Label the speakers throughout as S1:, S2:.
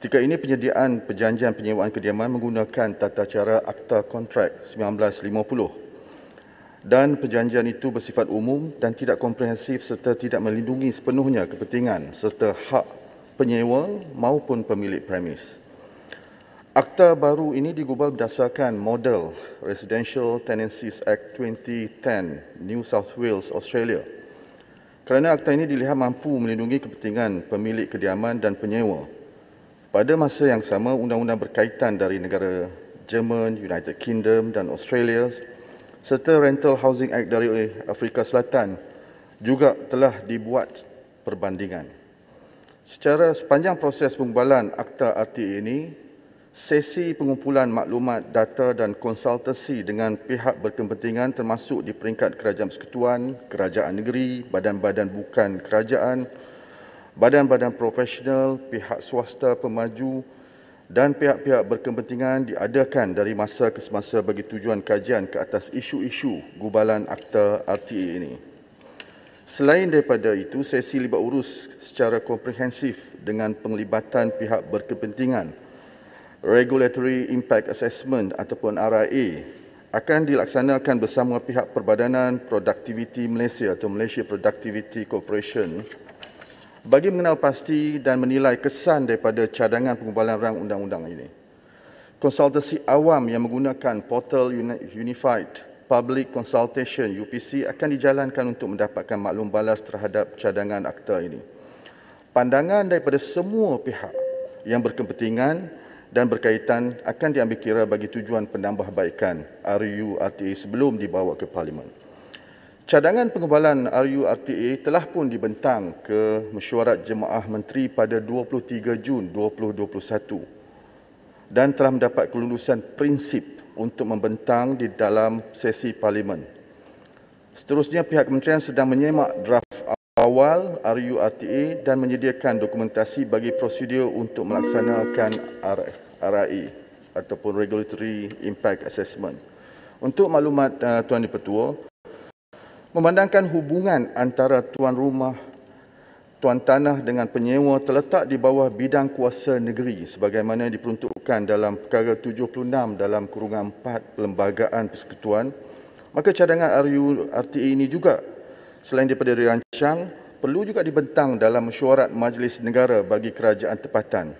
S1: Ketika ini penyediaan perjanjian penyewaan kediaman menggunakan tata cara Akta Kontrak 1950 dan perjanjian itu bersifat umum dan tidak komprehensif serta tidak melindungi sepenuhnya kepentingan serta hak penyewa maupun pemilik premis. Akta baru ini digubal berdasarkan model Residential Tenancies Act 2010, New South Wales, Australia. Kerana akta ini dilihat mampu melindungi kepentingan pemilik kediaman dan penyewa. Pada masa yang sama, undang-undang berkaitan dari negara Jerman, United Kingdom dan Australia serta Rental Housing Act dari Afrika Selatan juga telah dibuat perbandingan. Secara sepanjang proses penggubalan Akta RTA ini, sesi pengumpulan maklumat, data dan konsultasi dengan pihak berkepentingan termasuk di peringkat kerajaan persekutuan, kerajaan negeri, badan-badan bukan kerajaan, badan-badan profesional, pihak swasta pemaju dan pihak-pihak berkepentingan diadakan dari masa ke semasa bagi tujuan kajian ke atas isu-isu gubalan Akta RTA ini. Selain daripada itu, sesi libat urus secara komprehensif dengan penglibatan pihak berkepentingan, Regulatory Impact Assessment ataupun RIA, akan dilaksanakan bersama pihak Perbadanan Produktiviti Malaysia atau Malaysia Productivity Corporation bagi mengenal pasti dan menilai kesan daripada cadangan penggubalan rang undang-undang ini. Konsultasi awam yang menggunakan portal Unified Public Consultation UPC akan dijalankan untuk mendapatkan maklum balas terhadap cadangan akta ini. Pandangan daripada semua pihak yang berkepentingan dan berkaitan akan diambil kira bagi tujuan penambahbaikan RUU RTA sebelum dibawa ke Parlimen. Cadangan penggubalan RUU RTA telah pun dibentang ke Mesyuarat Jemaah Menteri pada 23 Jun 2021 dan telah mendapat kelulusan prinsip untuk membentang di dalam sesi Parlimen. Seterusnya, pihak kementerian sedang menyemak draft awal RUU RTA dan menyediakan dokumentasi bagi prosedur untuk melaksanakan RIA ataupun Regulatory Impact Assessment. Untuk maklumat Tuan Di-Pertua, memandangkan hubungan antara tuan rumah, tuan tanah dengan penyewa terletak di bawah bidang kuasa negeri sebagaimana diperuntukkan dalam perkara 76 dalam kurungan 4 Perlembagaan Persekutuan, maka cadangan RUU RTA ini juga selain daripada dirancang, perlu juga dibentang dalam mesyuarat Majlis Negara bagi kerajaan tempatan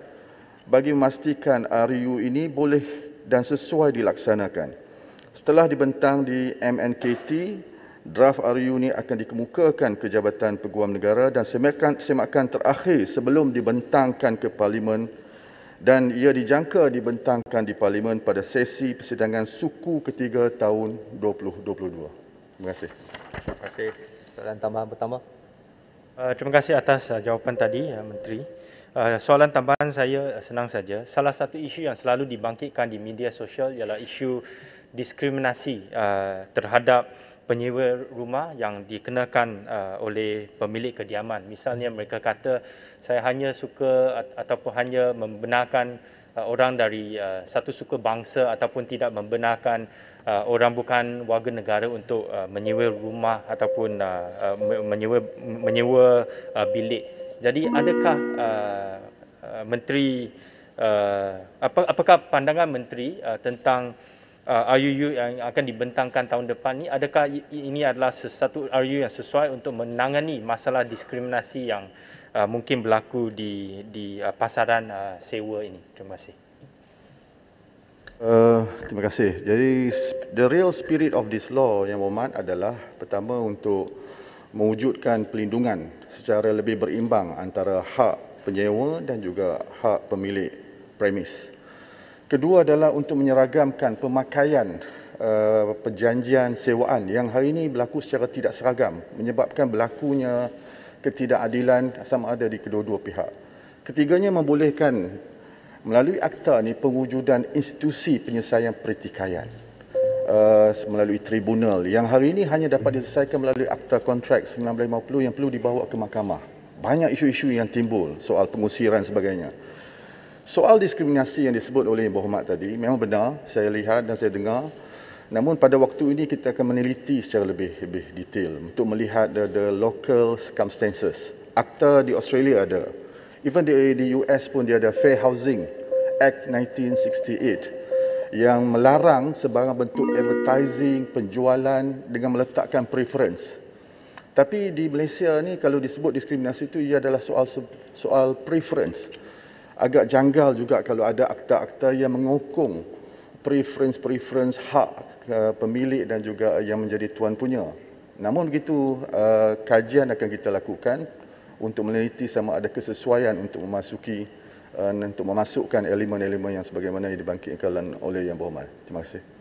S1: bagi memastikan RUU ini boleh dan sesuai dilaksanakan. Setelah dibentang di MNKT, draft RUU ini akan dikemukakan ke Jabatan Peguam Negara dan semakan terakhir sebelum dibentangkan ke Parlimen dan ia dijangka dibentangkan di Parlimen pada sesi persidangan suku ketiga tahun 2022. Terima kasih.
S2: Terima kasih. Soalan tambahan pertama.
S3: Terima kasih atas jawapan tadi, Menteri. Soalan tambahan saya senang saja. Salah satu isu yang selalu dibangkitkan di media sosial ialah isu diskriminasi terhadap penyewa rumah yang dikenakan oleh pemilik kediaman. Misalnya mereka kata saya hanya suka ataupun hanya membenarkan orang dari satu suku bangsa ataupun tidak membenarkan orang bukan warga negara untuk menyewa rumah ataupun menyewa bilik. Jadi adakah Menteri apakah pandangan Menteri tentang RUU yang akan dibentangkan tahun depan ni, adakah ini adalah sesuatu RUU yang sesuai untuk menangani masalah diskriminasi yang mungkin berlaku di pasaran sewa ini? Terima kasih.
S1: Terima kasih. Jadi the real spirit of this law yang berhormat adalah pertama untuk mewujudkan pelindungan secara lebih berimbang antara hak penyewa dan juga hak pemilik premis. Kedua adalah untuk menyeragamkan pemakaian perjanjian sewaan yang hari ini berlaku secara tidak seragam, menyebabkan berlakunya ketidakadilan sama ada di kedua-dua pihak. Ketiganya membolehkan melalui akta ini pewujudan institusi penyelesaian pertikaian melalui tribunal yang hari ini hanya dapat diselesaikan melalui akta kontrak 1950 yang perlu dibawa ke mahkamah. Banyak isu-isu yang timbul, soal pengusiran sebagainya. Soal diskriminasi yang disebut oleh Yang Berhormat tadi memang benar, saya lihat dan saya dengar. Namun pada waktu ini kita akan meneliti secara lebih detail untuk melihat the local circumstances. Akta di Australia ada, Even di US pun dia ada Fair Housing Act 1968 yang melarang sebarang bentuk advertising, penjualan dengan meletakkan preference. Tapi di Malaysia ni kalau disebut diskriminasi itu ia adalah soal preference. Agak janggal juga kalau ada akta-akta yang mengokong preference hak pemilik dan juga yang menjadi tuan punya. Namun begitu, kajian akan kita lakukan untuk meneliti sama ada kesesuaian untuk memasukkan elemen-elemen yang sebagaimana yang dibangkitkan oleh Yang Berhormat. Terima kasih.